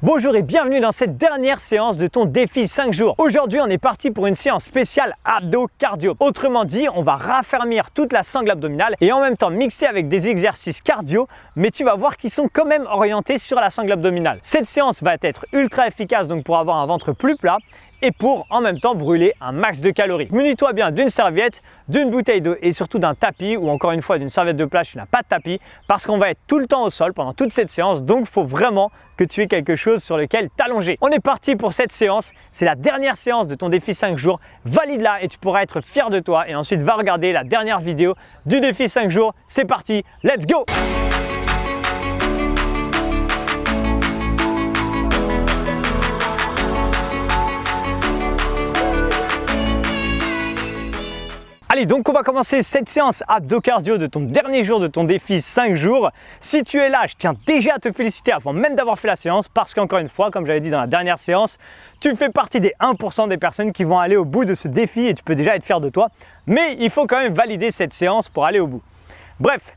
Bonjour et bienvenue dans cette dernière séance de ton défi 5 jours. Aujourd'hui, on est parti pour une séance spéciale abdos cardio. Autrement dit, on va raffermir toute la sangle abdominale et en même temps mixer avec des exercices cardio, mais tu vas voir qu'ils sont quand même orientés sur la sangle abdominale. Cette séance va être ultra efficace donc pour avoir un ventre plus plat et pour en même temps brûler un max de calories. Munis-toi bien d'une serviette, d'une bouteille d'eau et surtout d'un tapis ou encore une fois d'une serviette de plage si tu n'as pas de tapis parce qu'on va être tout le temps au sol pendant toute cette séance, donc il faut vraiment que tu aies quelque chose sur lequel t'allonger. On est parti pour cette séance, c'est la dernière séance de ton défi 5 jours, valide-la et tu pourras être fier de toi et ensuite va regarder la dernière vidéo du défi 5 jours. C'est parti, let's go! Allez, donc on va commencer cette séance abdos cardio de ton dernier jour de ton défi 5 jours. Si tu es là, je tiens déjà à te féliciter avant même d'avoir fait la séance parce qu'encore une fois, comme j'avais dit dans la dernière séance, tu fais partie des 1% des personnes qui vont aller au bout de ce défi et tu peux déjà être fier de toi. Mais il faut quand même valider cette séance pour aller au bout. Bref.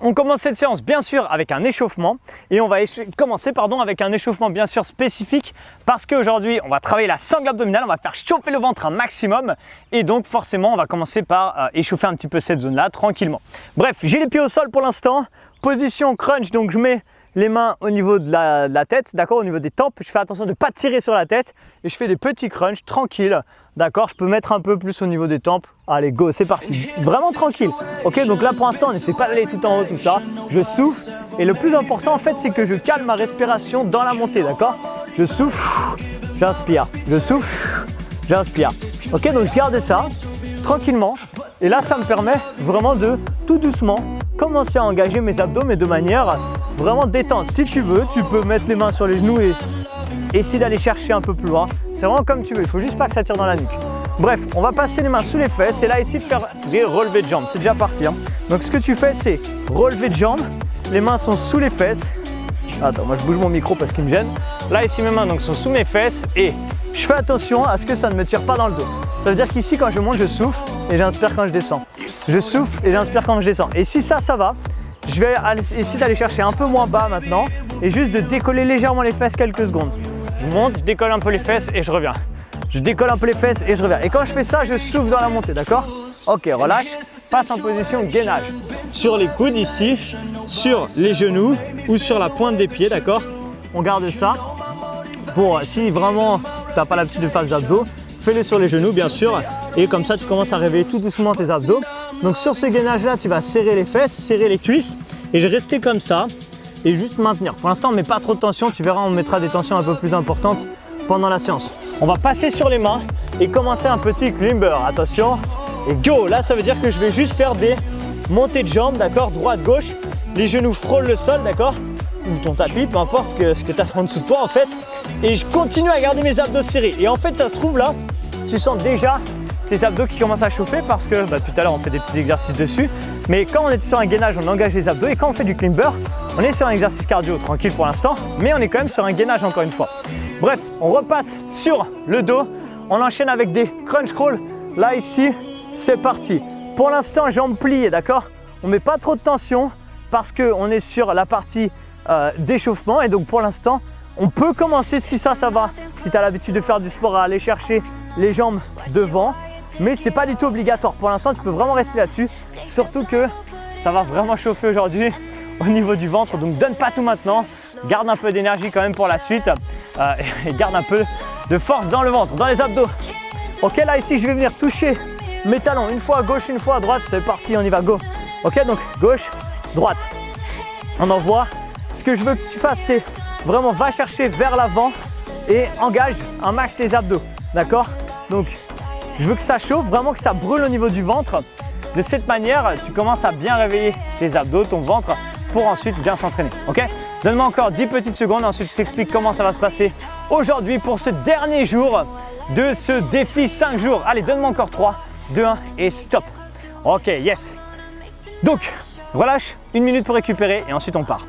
On commence cette séance bien sûr avec un échauffement et on va commencer avec un échauffement bien sûr spécifique parce qu'aujourd'hui on va travailler la sangle abdominale, on va faire chauffer le ventre un maximum et donc forcément on va commencer par échauffer un petit peu cette zone là tranquillement. Bref, j'ai les pieds au sol pour l'instant, position crunch, donc je mets les mains au niveau de la tête, d'accord, au niveau des tempes, je fais attention de ne pas tirer sur la tête et je fais des petits crunchs tranquilles, d'accord, je peux mettre un peu plus au niveau des tempes. Allez go, c'est parti, vraiment tranquille. Ok, donc là pour l'instant on n'essaie pas d'aller tout en haut, tout ça, je souffle et le plus important en fait c'est que je calme ma respiration dans la montée, d'accord. Je souffle, j'inspire, je souffle, j'inspire. Ok, donc je garde ça tranquillement et là ça me permet vraiment de tout doucement commencer à engager mes abdos mais de manière vraiment détente. Si tu veux, tu peux mettre les mains sur les genoux et essayer d'aller chercher un peu plus loin. C'est vraiment comme tu veux, il faut juste pas que ça tire dans la nuque. Bref, on va passer les mains sous les fesses et là essayer de faire des relevés de jambes. C'est déjà parti. Donc ce que tu fais c'est relever de jambes, les mains sont sous les fesses. Attends, moi je bouge mon micro parce qu'il me gêne. Là ici mes mains donc sont sous mes fesses et je fais attention à ce que ça ne me tire pas dans le dos. Ça veut dire qu'ici quand je monte je souffle et j'inspire quand je descends. Je souffle et j'inspire quand je descends. Et si ça va, je vais essayer d'aller chercher un peu moins bas maintenant et juste de décoller légèrement les fesses quelques secondes. Je monte, je décolle un peu les fesses et je reviens. Je décolle un peu les fesses et je reviens. Et quand je fais ça, je souffle dans la montée, d'accord? Ok, relâche, passe en position gainage. Sur les coudes ici, sur les genoux ou sur la pointe des pieds, d'accord? On garde ça. Pour si vraiment tu n'as pas l'habitude de faire des abdos, fais-les sur les genoux bien sûr. Et comme ça, tu commences à réveiller tout doucement tes abdos. Donc sur ce gainage-là, tu vas serrer les fesses, serrer les cuisses. Et je vais rester comme ça et juste maintenir. Pour l'instant, on ne met pas trop de tension. Tu verras, on mettra des tensions un peu plus importantes pendant la séance. On va passer sur les mains et commencer un petit climber. Attention. Et go! Là, ça veut dire que je vais juste faire des montées de jambes, d'accord? Droite, gauche. Les genoux frôlent le sol, d'accord? Ou ton tapis, peu importe ce que tu as en dessous de toi en fait. Et je continue à garder mes abdos serrés. Et en fait, ça se trouve là, tu sens déjà tes abdos qui commencent à chauffer parce que tout à l'heure on fait des petits exercices dessus, mais quand on est sur un gainage on engage les abdos et quand on fait du climber on est sur un exercice cardio tranquille pour l'instant, mais on est quand même sur un gainage encore une fois. Bref, on repasse sur le dos, on enchaîne avec des crunch crawl. Là ici c'est parti. Pour l'instant jambes pliées, d'accord, on met pas trop de tension parce qu'on est sur la partie d'échauffement et donc pour l'instant on peut commencer si ça va, si tu as l'habitude de faire du sport, à aller chercher les jambes devant. Mais c'est pas du tout obligatoire. Pour l'instant, tu peux vraiment rester là-dessus. Surtout que ça va vraiment chauffer aujourd'hui au niveau du ventre. Donc donne pas tout maintenant. Garde un peu d'énergie quand même pour la suite. Et garde un peu de force dans le ventre, dans les abdos. Ok, là ici, je vais venir toucher mes talons. Une fois à gauche, une fois à droite. C'est parti, on y va, go. Ok, donc gauche, droite. On envoie. Ce que je veux que tu fasses, c'est vraiment va chercher vers l'avant et engage un max tes abdos. D'accord? Donc, je veux que ça chauffe, vraiment que ça brûle au niveau du ventre. De cette manière, tu commences à bien réveiller tes abdos, ton ventre, pour ensuite bien s'entraîner. Ok? Donne-moi encore 10 petites secondes, ensuite je t'explique comment ça va se passer aujourd'hui pour ce dernier jour de ce défi 5 jours. Allez, donne-moi encore 3, 2, 1 et stop. Ok, yes. Donc, relâche, 1 minute pour récupérer et ensuite on part.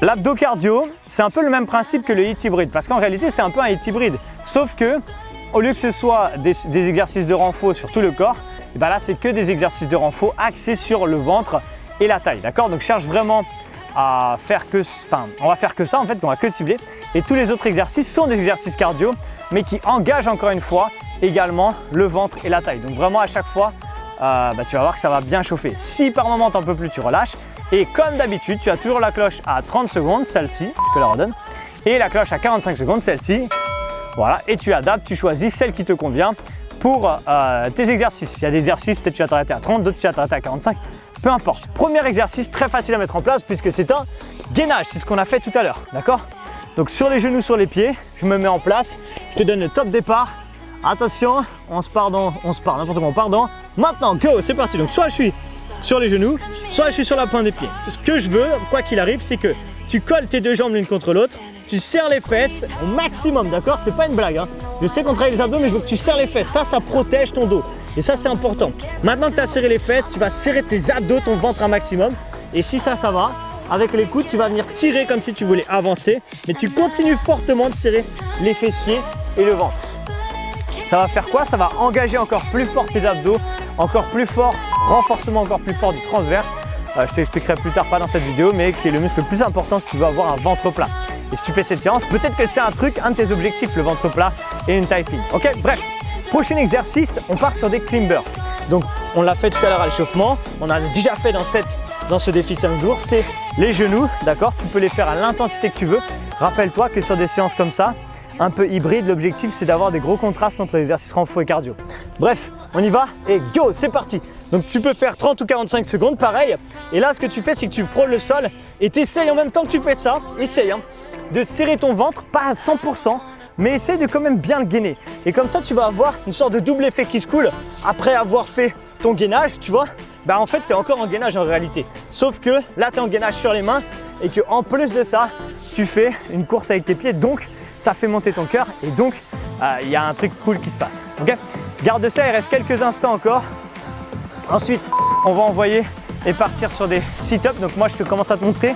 L'abdo cardio, c'est un peu le même principe que le HIIT hybride parce qu'en réalité, c'est un peu un HIIT hybride. Sauf que, au lieu que ce soit des exercices de renfort sur tout le corps, et ben là, c'est que des exercices de renfort axés sur le ventre et la taille. D'accord? Donc, cherche vraiment faire que, on va faire que ça en fait, qu'on va que cibler. Et tous les autres exercices sont des exercices cardio, mais qui engagent encore une fois également le ventre et la taille. Donc vraiment à chaque fois, tu vas voir que ça va bien chauffer. Si par moment tu n'en peux plus, tu relâches. Et comme d'habitude, tu as toujours la cloche à 30 secondes, celle-ci, je te la redonne. Et la cloche à 45 secondes, celle-ci. Voilà, et tu adaptes, tu choisis celle qui te convient pour tes exercices. Il y a des exercices, peut-être tu vas t'arrêter à 30, d'autres tu vas t'arrêter à 45. Peu importe. Premier exercice très facile à mettre en place puisque c'est un gainage. C'est ce qu'on a fait tout à l'heure. D'accord? Donc sur les genoux, sur les pieds, je me mets en place. Je te donne le top départ. Attention, on se part n'importe quoi, on part dans. Maintenant, go, c'est parti. Donc soit je suis sur les genoux, soit je suis sur la pointe des pieds. Ce que je veux, quoi qu'il arrive, c'est que tu colles tes deux jambes l'une contre l'autre. Tu serres les fesses au maximum, d'accord? C'est pas une blague, hein. Je sais qu'on travaille les abdos, mais je veux que tu serres les fesses. Ça protège ton dos. Et ça, c'est important. Maintenant que tu as serré les fesses, tu vas serrer tes abdos, ton ventre un maximum. Et si ça va, avec les coudes, tu vas venir tirer comme si tu voulais avancer. Mais tu continues fortement de serrer les fessiers et le ventre. Ça va faire quoi? Ça va engager encore plus fort tes abdos, encore plus fort, renforcement encore plus fort du transverse. Je t'expliquerai plus tard, pas dans cette vidéo, mais qui est le muscle le plus important si tu veux avoir un ventre plat. Et si tu fais cette séance, peut-être que c'est un des objectifs, le ventre plat et une taille fine. Ok, bref. Prochain exercice, on part sur des climbers. Donc, on l'a fait tout à l'heure à l'échauffement. On a déjà fait dans ce défi de 5 jours. C'est les genoux, d'accord? Tu peux les faire à l'intensité que tu veux. Rappelle-toi que sur des séances comme ça, un peu hybrides, l'objectif c'est d'avoir des gros contrastes entre exercices renfo et cardio. Bref, on y va et go, c'est parti. Donc tu peux faire 30 ou 45 secondes, pareil. Et là, ce que tu fais, c'est que tu frôles le sol et tu essayes en même temps que tu fais ça, de serrer ton ventre, pas à 100%, mais essaye de quand même bien le gainer. Et comme ça, tu vas avoir une sorte de double effet qui se coule après avoir fait ton gainage, tu vois. En fait, tu es encore en gainage en réalité. Sauf que là, tu es en gainage sur les mains et qu'en plus de ça, tu fais une course avec tes pieds. Donc, ça fait monter ton cœur et donc, il y a un truc cool qui se passe. Ok? Garde ça, il reste quelques instants encore. Ensuite, on va envoyer et partir sur des sit-ups. Donc moi, je commence à te montrer.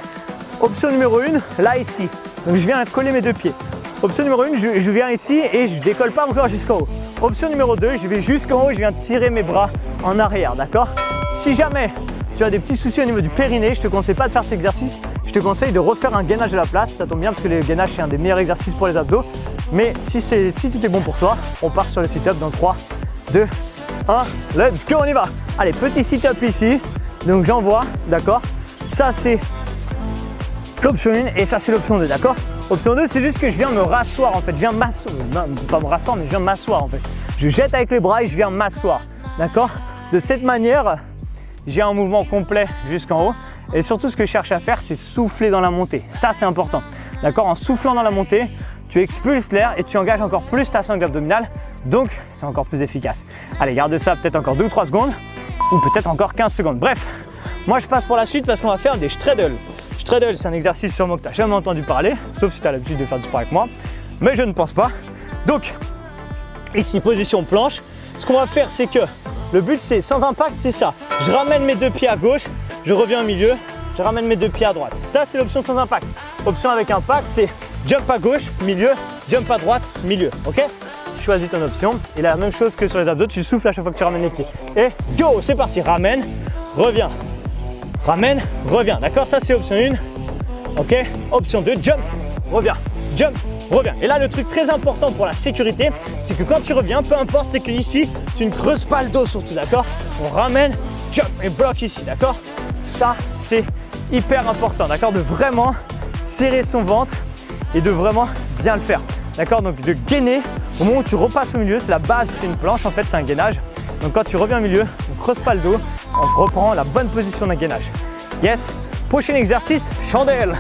Option numéro 1, là, ici. Donc, je viens coller mes deux pieds. Option numéro 1, je viens ici et je décolle pas encore jusqu'en haut. Option numéro 2, je vais jusqu'en haut, je viens tirer mes bras en arrière, d'accord? Si jamais tu as des petits soucis au niveau du périnée, je te conseille pas de faire cet exercice. Je te conseille de refaire un gainage à la place. Ça tombe bien parce que le gainage, c'est un des meilleurs exercices pour les abdos. Mais si tout est bon pour toi, on part sur le sit-up dans 3, 2, 1, let's go, on y va. Allez, petit sit-up ici. Donc j'envoie, d'accord? Ça, c'est l'option 1 et ça, c'est l'option 2, d'accord? Option 2, c'est juste que je viens me rasseoir en fait. Je viens m'asseoir, pas me rasseoir, mais je viens m'asseoir en fait. Je jette avec les bras et je viens m'asseoir, d'accord? De cette manière, j'ai un mouvement complet jusqu'en haut. Et surtout, ce que je cherche à faire, c'est souffler dans la montée. Ça, c'est important, d'accord? En soufflant dans la montée, tu expulses l'air et tu engages encore plus ta sangle abdominale. Donc, c'est encore plus efficace. Allez, garde ça peut-être encore 2 ou 3 secondes ou peut-être encore 15 secondes. Bref, moi, je passe pour la suite parce qu'on va faire des straddles. Straddle, c'est un exercice sûrement que tu n'as jamais entendu parler, sauf si tu as l'habitude de faire du sport avec moi, mais je ne pense pas. Donc, ici, position planche. Ce qu'on va faire, c'est que le but, c'est sans impact, c'est ça. Je ramène mes deux pieds à gauche, je reviens au milieu, je ramène mes deux pieds à droite. Ça, c'est l'option sans impact. Option avec impact, c'est jump à gauche, milieu, jump à droite, milieu. Ok? Choisis ton option. Et là, la même chose que sur les abdos, tu souffles à chaque fois que tu ramènes les pieds. Et go, c'est parti. Ramène, reviens. Ramène, reviens. D'accord? Ça, c'est option 1. Ok? Option 2, jump, reviens. Jump, reviens. Et là, le truc très important pour la sécurité, c'est que quand tu reviens, peu importe, c'est que ici, tu ne creuses pas le dos surtout. D'accord? On ramène, jump et bloque ici. D'accord? Ça, c'est hyper important. D'accord? De vraiment serrer son ventre et de vraiment bien le faire. D'accord? Donc, de gainer au moment où tu repasses au milieu, c'est la base, c'est une planche. En fait, c'est un gainage. Donc, quand tu reviens au milieu, on ne creuse pas le dos. On reprend la bonne position d'un gainage. Yes. Prochain exercice, chandelle.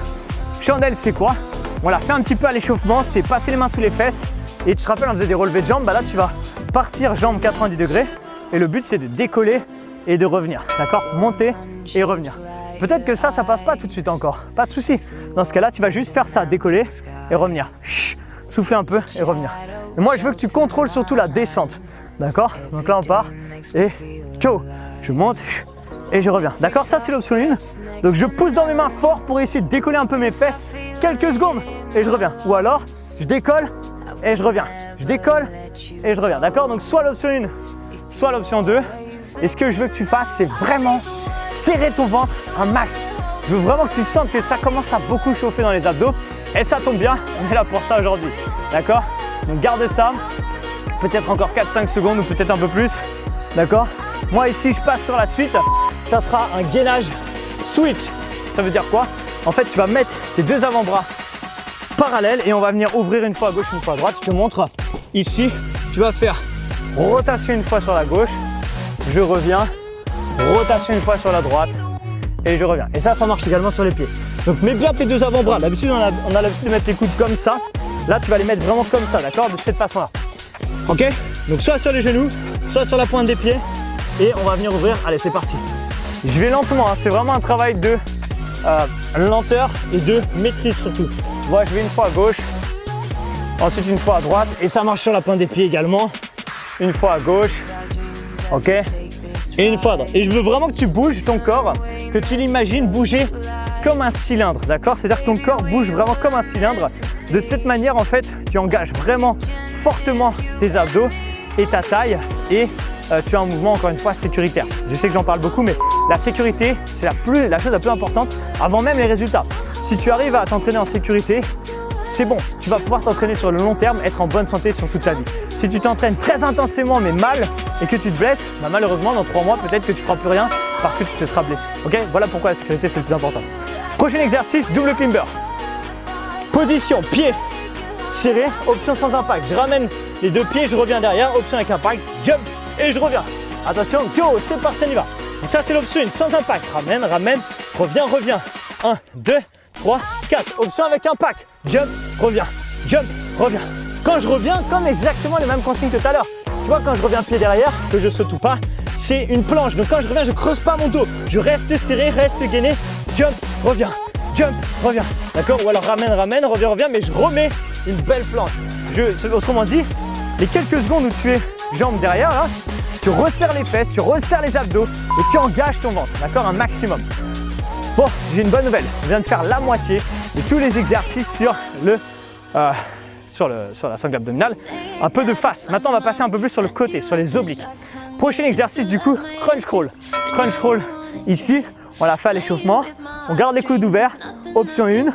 Chandelle, c'est quoi? On l'a fait un petit peu à l'échauffement, c'est passer les mains sous les fesses. Et tu te rappelles, on faisait des relevés de jambes. Là, tu vas partir jambes 90 degrés. Et le but, c'est de décoller et de revenir. D'accord? Monter et revenir. Peut-être que ça passe pas tout de suite encore. Pas de souci. Dans ce cas-là, tu vas juste faire ça, décoller et revenir. Chut, souffler un peu et revenir. Et moi, je veux que tu contrôles surtout la descente. D'accord? Donc là, on part et go. Je monte et je reviens. D'accord? Ça, c'est l'option 1. Donc, je pousse dans mes mains fort pour essayer de décoller un peu mes fesses. Quelques secondes et je reviens. Ou alors, je décolle et je reviens. Je décolle et je reviens. D'accord? Donc, soit l'option 1, soit l'option 2. Et ce que je veux que tu fasses, c'est vraiment serrer ton ventre un max. Je veux vraiment que tu sentes que ça commence à beaucoup chauffer dans les abdos. Et ça tombe bien, on est là pour ça aujourd'hui. D'accord? Donc garde ça. Peut-être encore 4-5 secondes ou peut-être un peu plus. D'accord? Moi ici, je passe sur la suite. Ça sera un gainage switch. Ça veut dire quoi? En fait, tu vas mettre tes deux avant-bras parallèles et on va venir ouvrir une fois à gauche, une fois à droite. Je te montre ici. Tu vas faire rotation une fois sur la gauche. Je reviens. Rotation une fois sur la droite. Et je reviens. Et ça marche également sur les pieds. Donc mets bien tes deux avant-bras. D'habitude, on a l'habitude de mettre les coudes comme ça. Là, tu vas les mettre vraiment comme ça, d'accord? De cette façon-là. Ok? Donc soit sur les genoux, soit sur la pointe des pieds. Et on va venir ouvrir. Allez, c'est parti. Je vais lentement, hein. C'est vraiment un travail de lenteur et de maîtrise surtout. Moi, je vais une fois à gauche, ensuite une fois à droite. Et ça marche sur la pointe des pieds également. Une fois à gauche. Ok? Et une fois à droite. Et je veux vraiment que tu bouges ton corps, que tu l'imagines bouger comme un cylindre, d'accord? C'est-à-dire que ton corps bouge vraiment comme un cylindre. De cette manière, en fait, tu engages vraiment fortement tes abdos et ta taille et tu as un mouvement, encore une fois, sécuritaire. Je sais que j'en parle beaucoup, mais la sécurité, c'est la chose la plus importante avant même les résultats. Si tu arrives à t'entraîner en sécurité, c'est bon, tu vas pouvoir t'entraîner sur le long terme, être en bonne santé sur toute ta vie. Si tu t'entraînes très intensément mais mal et que tu te blesses, bah malheureusement dans 3 mois peut-être que tu ne feras plus rien parce que tu te seras blessé. Ok? Voilà pourquoi la sécurité c'est le plus important. Prochain exercice, double climber. Position, pied serré, option sans impact. Je ramène les deux pieds, je reviens derrière, option avec impact, jump et je reviens. Attention, go, c'est parti, on y va. Donc ça c'est l'option 1, sans impact. Ramène, ramène, reviens, reviens. 1, 2, 3, 4. Option avec impact. Jump, reviens. Jump, reviens. Quand je reviens, comme exactement les mêmes consignes que tout à l'heure. Tu vois, quand je reviens pied derrière, que je saute ou pas, c'est une planche. Donc quand je reviens, je creuse pas mon dos. Je reste serré, reste gainé. Jump, reviens. Jump, reviens. D'accord? Ou alors ramène, ramène, reviens, reviens. Mais je remets une belle planche. Autrement dit, les quelques secondes où tu es jambes derrière, là, tu resserres les fesses, tu resserres les abdos et tu engages ton ventre. D'accord? Un maximum. Bon, j'ai une bonne nouvelle. Je viens de faire la moitié de tous les exercices sur la sangle abdominale. Un peu de face. Maintenant, on va passer un peu plus sur le côté, sur les obliques. Prochain exercice, du coup, crunch crawl. Crunch crawl, ici, on l'a fait à l'échauffement. On garde les coudes ouverts. Option 1,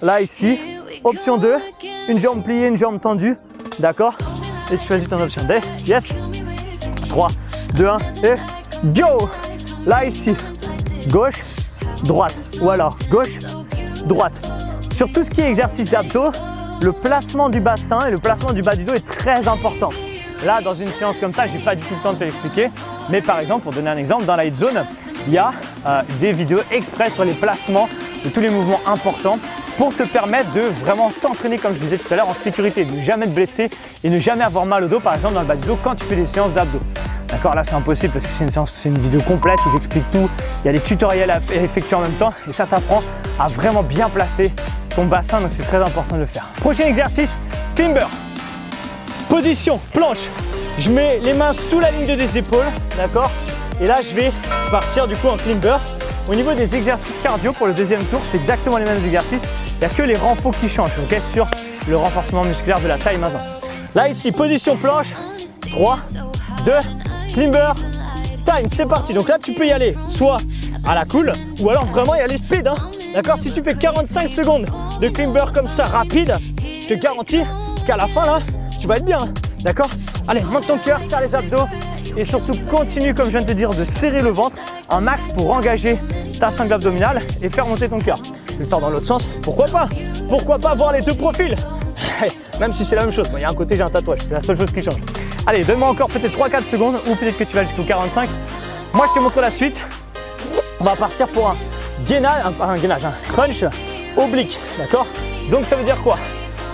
là, ici. Option 2, une jambe pliée, une jambe tendue. D'accord? Et tu choisis ton option. Yes. 3, 2, 1 et go! Là, ici, gauche, droite. Ou alors, gauche, droite. Sur tout ce qui est exercice d'abdos, le placement du bassin et le placement du bas du dos est très important. Là, dans une séance comme ça, je n'ai pas du tout le temps de te l'expliquer. Mais par exemple, pour donner un exemple, dans la hit zone, il y a des vidéos exprès sur les placements de tous les mouvements importants pour te permettre de vraiment t'entraîner, comme je disais tout à l'heure, en sécurité, de ne jamais te blesser et ne jamais avoir mal au dos, par exemple, dans le bas du dos quand tu fais des séances d'abdos. D'accord, là c'est impossible parce que c'est une vidéo complète où j'explique tout. Il y a des tutoriels à effectuer en même temps et ça t'apprend à vraiment bien placer ton bassin, donc c'est très important de le faire. Prochain exercice, climber. Position, planche. Je mets les mains sous la ligne des épaules, d'accord? Et là je vais partir du coup en climber. Au niveau des exercices cardio pour le deuxième tour, c'est exactement les mêmes exercices. Il n'y a que les renforts qui changent, ok, sur le renforcement musculaire de la taille maintenant. Là ici, position planche, 3, 2, climber, time, c'est parti. Donc là tu peux y aller soit à la cool ou alors vraiment y aller speed, hein. D'accord? Si tu fais 45 secondes de climber comme ça rapide, je te garantis qu'à la fin là, tu vas être bien, hein. D'accord? Allez, monte ton cœur, serre les abdos et surtout continue, comme je viens de te dire, de serrer le ventre un max pour engager ta sangle abdominale et faire monter ton cœur. Je vais faire dans l'autre sens, pourquoi pas? Pourquoi pas voir les deux profils? Même si c'est la même chose, il y a un côté, j'ai un tatouage, c'est la seule chose qui change. Allez, donne-moi encore peut-être 3-4 secondes ou peut-être que tu vas jusqu'au 45. Moi, je te montre la suite. On va partir pour un crunch oblique, d'accord? Donc ça veut dire quoi?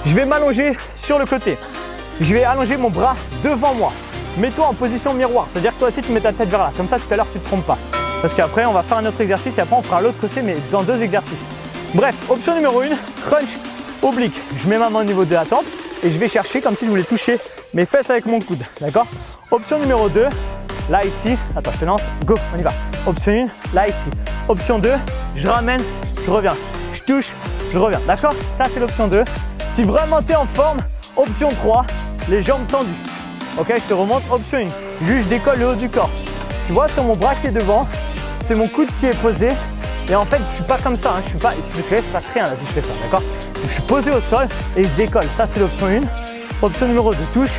Je vais m'allonger sur le côté. Je vais allonger mon bras devant moi. Mets-toi en position miroir, c'est-à-dire que toi aussi tu mets ta tête vers là. Comme ça, tout à l'heure, tu ne te trompes pas. Parce qu'après, on va faire un autre exercice et après, on fera l'autre côté, mais dans 2 exercices. Bref, option numéro 1, crunch oblique. Je mets ma main au niveau de la tempe et je vais chercher comme si je voulais toucher mes fesses avec mon coude, d'accord? Option numéro 2, là ici, attends, je te lance, go, on y va. Option 1, là ici. Option 2, je ramène, je reviens. Je touche, je reviens, d'accord? Ça, c'est l'option 2. Si vraiment tu es en forme, option 3, les jambes tendues. Ok, je te remonte, option 1, juste je décolle le haut du corps. Tu vois, sur mon bras qui est devant, c'est mon coude qui est posé Et en fait, je suis pas comme ça, hein. Je suis pas, si je fais, il se passe rien là si je fais ça, d'accord? Donc je suis posé au sol et je décolle. Ça, c'est l'option 1. Option numéro 2, touche,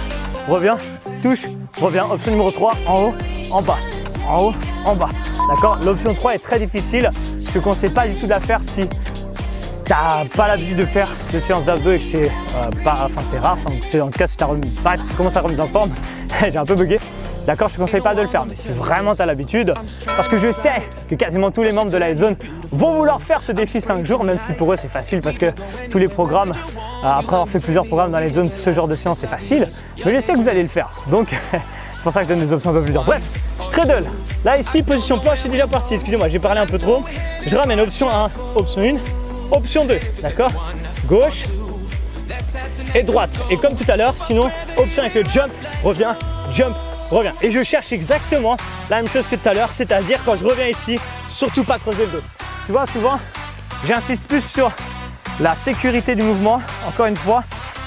reviens, touche, reviens. Option numéro 3, en haut, en bas, en haut, en bas. D'accord? L'option 3 est très difficile. Je te conseille pas du tout de la faire si tu n'as pas l'habitude de faire des séances d'abdos et que c'est c'est rare. Enfin, en tout cas, si tu commences à remettre en forme, j'ai un peu bugué. D'accord, je ne te conseille pas de le faire, mais si vraiment tu as l'habitude, parce que je sais que quasiment tous les membres de la zone vont vouloir faire ce défi 5 jours, même si pour eux c'est facile parce que tous les programmes, après avoir fait plusieurs programmes dans les zones, ce genre de séance c'est facile, mais je sais que vous allez le faire. Donc c'est pour ça que je donne des options un peu plus dures. Bref, je straddle. Là ici, position planche, c'est déjà parti. Excusez-moi, j'ai parlé un peu trop. Je ramène option 1, option 1, option 2, d'accord? Gauche et droite. Et comme tout à l'heure, sinon, option avec le jump, reviens, jump, reviens. Et je cherche exactement la même chose que tout à l'heure, c'est-à-dire quand je reviens ici, surtout pas creuser le dos. Tu vois, souvent, j'insiste plus sur la sécurité du mouvement, encore une fois,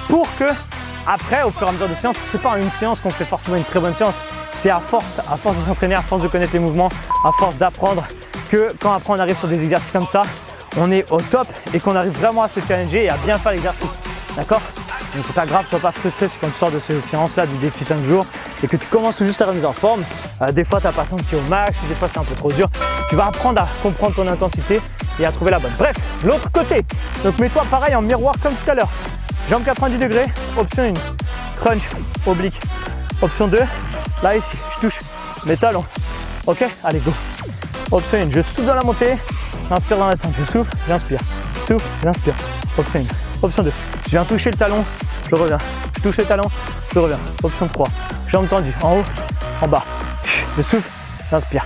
pour que après, au fur et à mesure des séances, c'est pas en une séance qu'on fait forcément une très bonne séance. C'est à force de s'entraîner, à force de connaître les mouvements, à force d'apprendre que quand après on arrive sur des exercices comme ça, on est au top et qu'on arrive vraiment à se challenger et à bien faire l'exercice. D'accord? Donc c'est pas grave, sois pas frustré si quand tu sors de ces séances-là du défi 5 jours et que tu commences tout juste à remise en forme. Des fois, tu n'as pas senti au max, des fois, c'est un peu trop dur. Tu vas apprendre à comprendre ton intensité et à trouver la bonne. Bref, l'autre côté. Donc mets-toi pareil en miroir comme tout à l'heure. Jambes 90 degrés, option 1. Crunch, oblique. Option 2, là ici, je touche mes talons. Ok, allez, go. Option 1, je souffle dans la montée, j'inspire dans la descente, je souffle, j'inspire. Souffle, j'inspire. Option 1. Option 2, je viens toucher le talon, je reviens. Je touche le talon, je reviens. Option 3, jambes tendues, en haut, en bas. Je souffle, j'inspire.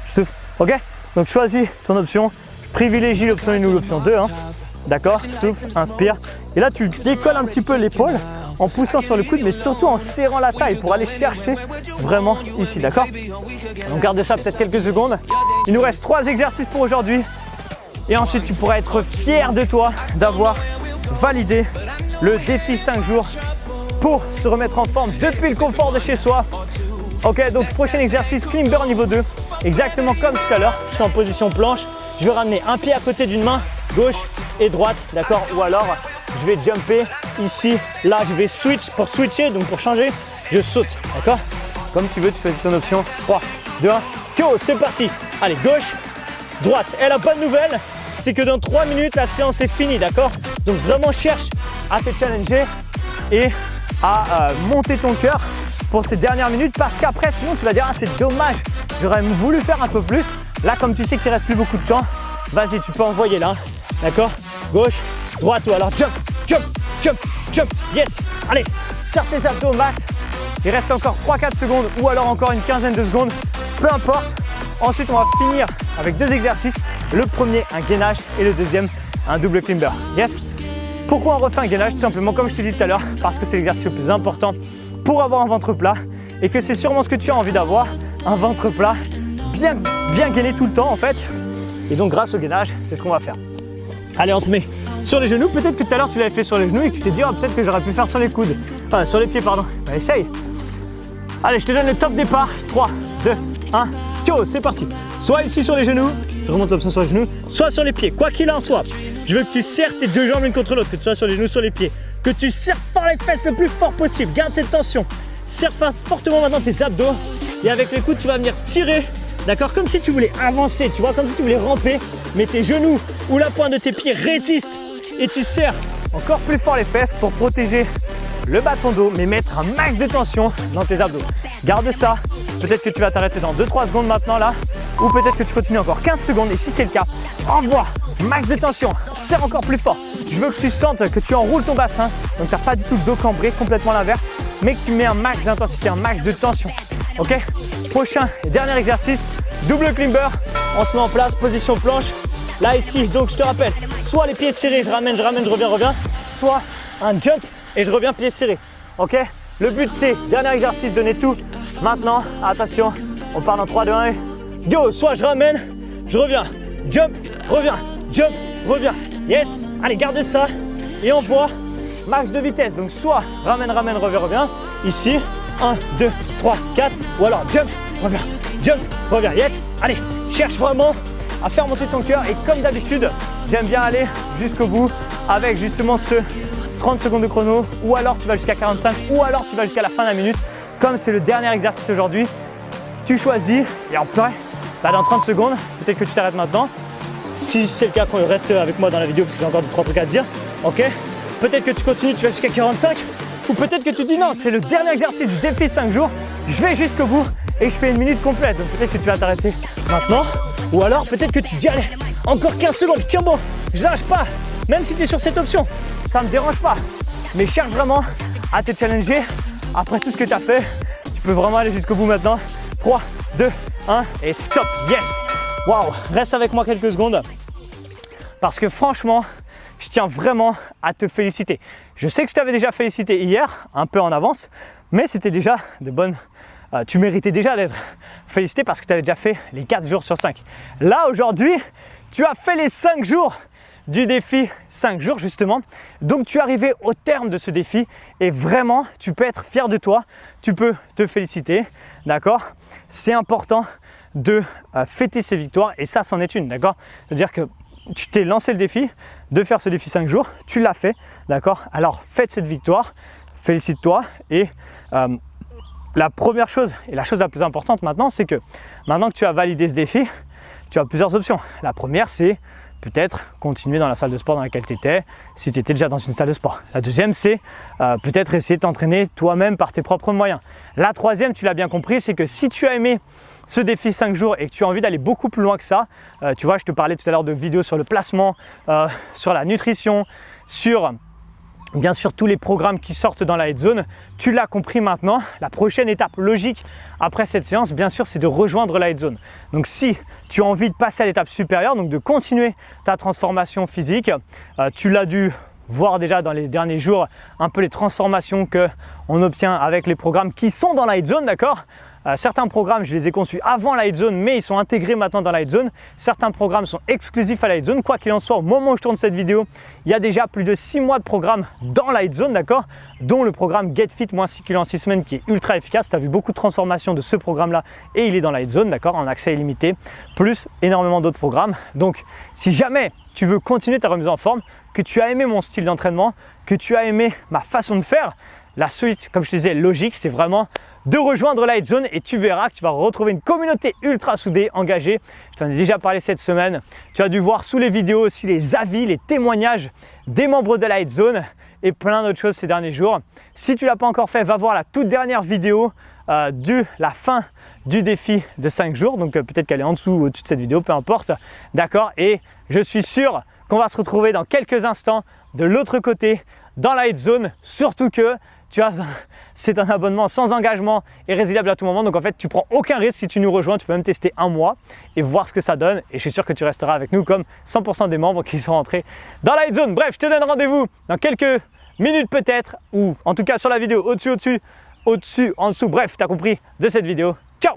Je souffle, ok? Donc choisis ton option, je privilégie l'option 1 ou l'option 2. Hein. D'accord? Souffle, inspire. Et là, tu décolles un petit peu l'épaule en poussant sur le coude, mais surtout en serrant la taille pour aller chercher vraiment ici, d'accord? Donc garde ça peut-être quelques secondes. Il nous reste 3 exercices pour aujourd'hui. Et ensuite, tu pourras être fier de toi d'avoir validé le défi 5 jours pour se remettre en forme depuis le confort de chez soi. Ok, donc prochain exercice, climber niveau 2. Exactement comme tout à l'heure, je suis en position planche. Je vais ramener un pied à côté d'une main, gauche et droite, d'accord? Ou alors, je vais jumper ici, là, je vais switcher, donc pour changer, je saute, d'accord? Comme tu veux, tu choisis ton option. 3, 2, 1, go, c'est parti. Allez, gauche, droite. Et la bonne nouvelle, c'est que dans 3 minutes, la séance est finie, d'accord? Donc vraiment, cherche à te challenger et à monter ton cœur pour ces dernières minutes parce qu'après, sinon, tu vas dire, ah, c'est dommage, j'aurais voulu faire un peu plus. Là, comme tu sais qu'il ne reste plus beaucoup de temps, vas-y, tu peux envoyer là, d'accord? Gauche, droite ou alors jump, jump, jump, jump, yes. Allez, serre tes abdos au max. Il reste encore 3-4 secondes ou alors encore une quinzaine de secondes, peu importe. Ensuite, on va finir avec 2 exercices. Le premier, un gainage et le deuxième, un double climber, yes. Pourquoi on refait un gainage? Tout simplement, comme je t'ai dit tout à l'heure, parce que c'est l'exercice le plus important pour avoir un ventre plat et que c'est sûrement ce que tu as envie d'avoir, un ventre plat bien gainé tout le temps en fait. Et donc grâce au gainage, c'est ce qu'on va faire. Allez, on se met sur les genoux. Peut-être que tout à l'heure tu l'avais fait sur les genoux et que tu t'es dit, oh, peut-être que j'aurais pu faire sur les coudes. Enfin, sur les pieds, pardon. Bah, essaye. Allez, je te donne le top départ. 3, 2, 1, go, c'est parti. Soit ici sur les genoux, je remonte l'option sur les genoux, soit sur les pieds. Quoi qu'il en soit, je veux que tu serres tes 2 jambes l'une contre l'autre, que tu sois sur les genoux, sur les pieds. Que tu serres fort les fesses le plus fort possible. Garde cette tension. Serre fortement maintenant tes abdos. Et avec les coudes, tu vas venir tirer. D'accord? Comme si tu voulais avancer, tu vois, comme si tu voulais ramper. Mais tes genoux ou la pointe de tes pieds résistent. Et tu serres encore plus fort les fesses pour protéger le bas de ton dos, mais mettre un max de tension dans tes abdos. Garde ça. Peut-être que tu vas t'arrêter dans 2-3 secondes maintenant là. Ou peut-être que tu continues encore 15 secondes. Et si c'est le cas, envoie. Max de tension. Serre encore plus fort. Je veux que tu sentes que tu enroules ton bassin. Donc tu n'as pas du tout le dos cambré, complètement l'inverse. Mais que tu mets un max d'intensité, un max de tension. Ok? Prochain et dernier exercice, double climber. On se met en place, position planche. Là ici, donc je te rappelle, soit les pieds serrés, je ramène, je reviens. Soit un jump et je reviens pieds serrés. Ok? Le but c'est, dernier exercice, donnez tout. Maintenant, attention, on part dans 3, 2, 1 et go. Soit je ramène, je reviens. Jump, reviens. Jump, reviens. Yes. Allez, garde ça. Et on voit max de vitesse. Donc soit ramène, reviens. Ici, 1, 2, 3, 4. Ou alors jump, reviens. Jump, reviens. Yes. Allez, cherche vraiment à faire monter ton cœur. Et comme d'habitude, j'aime bien aller jusqu'au bout avec justement ce 30 secondes de chrono, ou alors tu vas jusqu'à 45, ou alors tu vas jusqu'à la fin de la minute. Comme c'est le dernier exercice aujourd'hui, tu choisis et en plein, dans 30 secondes, peut-être que tu t'arrêtes maintenant. Si c'est le cas, reste avec moi dans la vidéo parce que j'ai encore 2-3 trucs à te dire. Ok, peut-être que tu continues, tu vas jusqu'à 45, ou peut-être que tu dis non, c'est le dernier exercice du défi 5 jours, je vais jusqu'au bout et je fais une minute complète. Donc peut-être que tu vas t'arrêter maintenant, ou alors peut-être que tu dis allez, encore 15 secondes, tiens bon, je lâche pas, même si tu es sur cette option, ça me dérange pas. Mais cherche vraiment à te challenger. Après tout ce que tu as fait, tu peux vraiment aller jusqu'au bout maintenant. 3, 2, 1 et stop. Yes. Waouh. Reste avec moi quelques secondes parce que franchement, je tiens vraiment à te féliciter. Je sais que je t'avais déjà félicité hier, un peu en avance, mais c'était déjà de bonnes... tu méritais déjà d'être félicité parce que tu avais déjà fait les 4 jours sur 5. Là, aujourd'hui, tu as fait les 5 jours du défi 5 jours justement. Donc tu es arrivé au terme de ce défi et vraiment tu peux être fier de toi, tu peux te féliciter, d'accord? C'est important de fêter ces victoires et ça c'en est une, d'accord? C'est-à-dire que tu t'es lancé le défi de faire ce défi 5 jours, tu l'as fait, d'accord? Alors fête cette victoire, félicite-toi et la première chose et la chose la plus importante maintenant, c'est que maintenant que tu as validé ce défi, tu as plusieurs options. La première, c'est peut-être continuer dans la salle de sport dans laquelle tu étais, si tu étais déjà dans une salle de sport. La deuxième, c'est peut-être essayer de t'entraîner toi-même par tes propres moyens. La troisième, tu l'as bien compris, c'est que si tu as aimé ce défi 5 jours et que tu as envie d'aller beaucoup plus loin que ça, tu vois, je te parlais tout à l'heure de vidéos sur le placement, sur la nutrition, sur bien sûr tous les programmes qui sortent dans la Head Zone, tu l'as compris maintenant. La prochaine étape logique après cette séance, bien sûr, c'est de rejoindre la Head Zone. Donc si tu as envie de passer à l'étape supérieure, donc de continuer ta transformation physique, tu l'as dû voir déjà dans les derniers jours, un peu les transformations qu'on obtient avec les programmes qui sont dans la Head Zone, d'accord? Certains programmes, je les ai conçus avant la Head Zone, mais ils sont intégrés maintenant dans la Head Zone. Certains programmes sont exclusifs à la Head Zone. Quoi qu'il en soit, au moment où je tourne cette vidéo, il y a déjà plus de 6 mois de programme dans la Head Zone, d'accord? Dont le programme Get Fit moins 6 kg en 6 semaines qui est ultra efficace. Tu as vu beaucoup de transformations de ce programme-là et il est dans la Head Zone, d'accord? En accès illimité, plus énormément d'autres programmes. Donc, si jamais tu veux continuer ta remise en forme, que tu as aimé mon style d'entraînement, que tu as aimé ma façon de faire, la suite, comme je te disais, logique, c'est vraiment de rejoindre la Head Zone et tu verras que tu vas retrouver une communauté ultra soudée, engagée. Je t'en ai déjà parlé cette semaine. Tu as dû voir sous les vidéos aussi les avis, les témoignages des membres de la Head Zone et plein d'autres choses ces derniers jours. Si tu ne l'as pas encore fait, va voir la toute dernière vidéo de la fin du défi de 5 jours. Donc peut-être qu'elle est en dessous ou au-dessus de cette vidéo, peu importe. D'accord? Et je suis sûr qu'on va se retrouver dans quelques instants de l'autre côté dans la Head Zone. Surtout que c'est un abonnement sans engagement et résiliable à tout moment. Donc en fait, tu prends aucun risque si tu nous rejoins. Tu peux même tester un mois et voir ce que ça donne. Et je suis sûr que tu resteras avec nous comme 100% des membres qui sont rentrés dans la Head Zone. Bref, je te donne rendez-vous dans quelques minutes peut-être, ou en tout cas sur la vidéo au-dessus, en dessous. Bref, tu as compris de cette vidéo. Ciao!